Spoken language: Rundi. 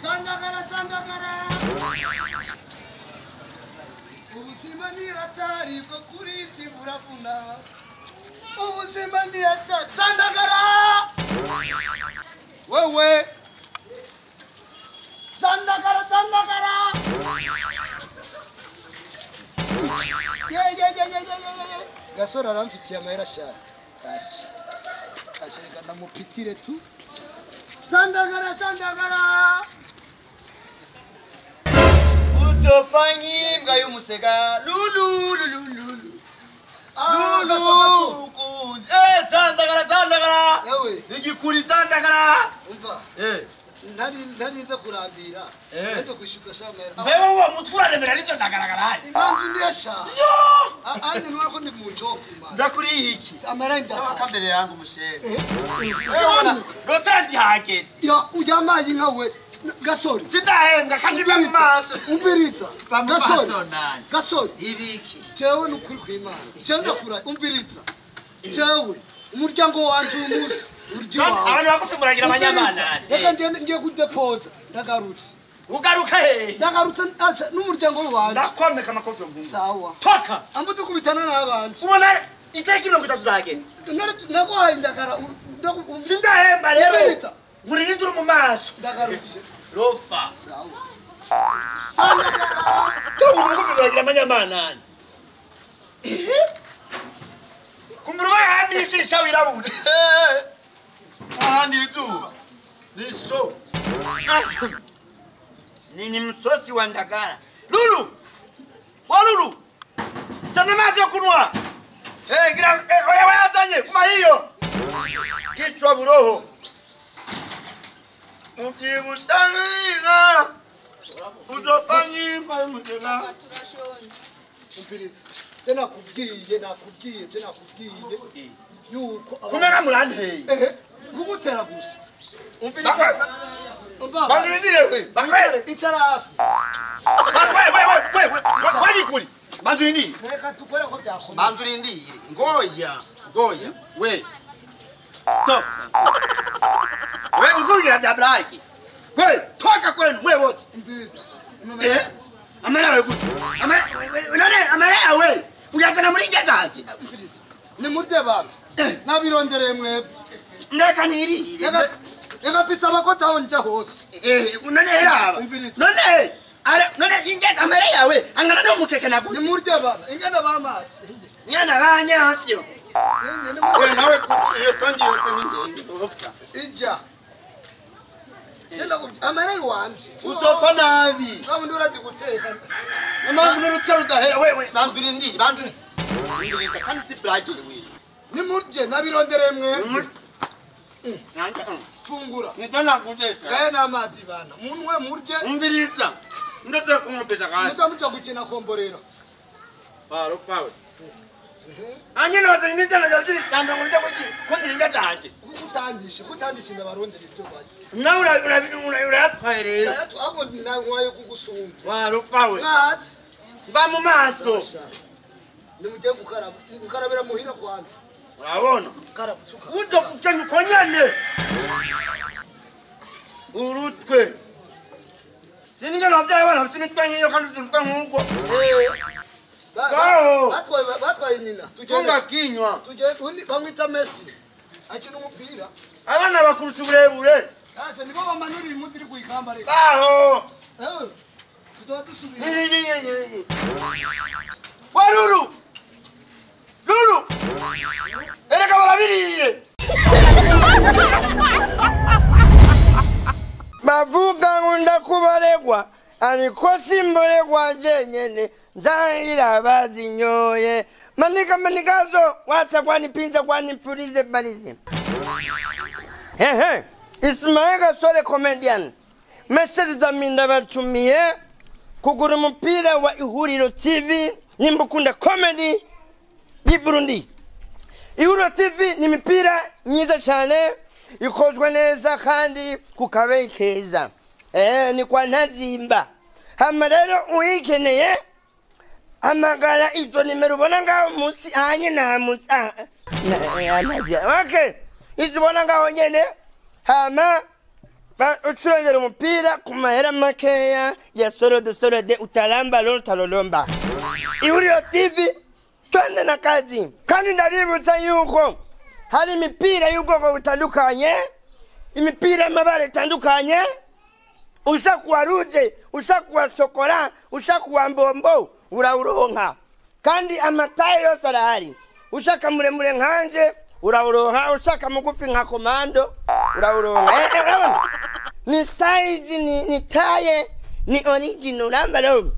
Sandagara. Ubuzima ni hatari ko kuri ziburavuna. Ubuzima ni hatari. Sandagara. Wewe. Sandagara. Gasora aramfitiye amahera sha. Ashirika ndamupitire tu. Sandagara. Utofanyi mbwa y'umusega. Lulu. Sandagara. Yewe. Igikuri sandagara. Umva. Nari nza kurambira. Nje kwishuka shamera. Bewe uwo mutfurane mbere nicyo ndagaragara. Imanzu ndiyasha. Andi nura ko ndi mu job imana. Ndakuri iki. Amera ndaka. Kambere yangu mushere. Wewe rotazi hageze. Ya ujamaye nkawe Gasori. Sindahembwa kandi bwa mu maso. Umviriza. Gasori. Ibiki. Jewe nukuri kw'Imana. Jewe ndakura umviriza. Jewe umuryango wanje umunsi. Abantu bagufi muragira abanyamana. Reka ngiye kudepoza ndagarutse. Ugaruka he? Ndagarutse n'umuryango wanje. Ndakomeka amakofi yo mpungu. Sawa. Toka. Ambuze kubitana n'abanje. Ubona iteki 30 zagenda. Naguhaye indagara. Sindahemba rero. Murindira mu maso. Ndagarutse. Rofa. Sawa. Kabu ngufi muragira abanyamana. Kumurwa hamisha shawirabune. Ahandi izuba. Niso. Nini msosi wa ndagara. Lulu. Walulu. Tana maji ya kunwa. Gira oya azanye kuma hiyo. Kichwa buroho. Mjibu tanina. Uzofanyi mutena. Umviriza. Tena nakubwiye. Yuko kumera muranteye. Kugutera gusa. Umviriza. Bandurindire we. Bangwere icara hasi. Wagikuri. Bandurindire. Reka tukore ko byakomeye. Bandurindire. Ngoya. We. Toka. We ukugira bya braki. We toka kwenu we wote. Umviriza. Amara we gutu. Amara we. Uyazana muri ngezanti. Umviriza. Ni murye baba. Nabirondereye mwebwe. Ndeka niri. Ega pisa bakota onja hose. None heraba. None ingeza amara yawe angana no mukeke nago. Ni murye baba. Ingana bamazi. Nyana banyasyo. We nawe iyo kandi yose ninde. Ija. Yenda amara iwanje. Utopfa nabi. Ngabundi urazi guteka. Amangu n'urutero udahera we bandurindire. Ndeka kandi si bragi we. Ni murye nabirondereye mwebwe. Fungura. Nitana kutesa. Gaye n'amazi bana. Munwe murye. Umviriza. Ndetse kumupeza kandi. Mucha gukina komborero. Rufawe. Anyene wazanye n'itana cyaziri samba ngurya kundiringa cyane. Kutandisha ndabarondera ibyo baje. Nawe uratwaye rero. Abo nawe kugusumbya. Rufawe. Ngatsi. Ba mu maso. Ni mujye gukarabira muhira kwanza. Urabona? Karabusuka. Uzo kukenya konyane. Urutwe. Sininga navyaye bana sinitwa nkiyo kandi turutwa nkuko. Batwaye nyina. Tunga kinywa. Bamwita Messi. Akina umupira. Abana bakurusha uburebure. Aje nibo bamanuri imutiri kuyikamba reka. Aho. Tuzoba dusubira. Waruru. Lulu. Ereka barabiriye. Bavuga ngunda kubaregwa ariko simboregwa jenyene nzahira bazinyoye manikazo watakwa nipinza kwa nipurize barize. Ismail Gasore comedian meseriza minda batumiye kugura umupira wa Ihuriro TV nimbukunda comedy yi Burundi. Ihuriro TV ni mipira myiza cyane ikozwe neza kandi kukabe keza. Ni kwa ntazimba. Hama rero uyikeneye amagara izo nimero ubona ngaho munsi hanye na munsi. Okay. Izibona ngaho nyene hama ucurengera umupira ku mahera makeya ya sorode utalamba lolo talolomba. Ihuriro TV twende na kazi. Kandi ndabibutsa yuko hari imipira y'ubwoko butandukanye, imipira y'amabara atandukanye, ushakuwa ruje, ushakuwa sokora, ushakuwa mbombo, urawuronka. Kandi amataye yose arahari. Ushaka muremure nkanje urawuronka, ushaka mugufi nka komando urawuronka. Ni size, ni taye, ni original, lamba lo.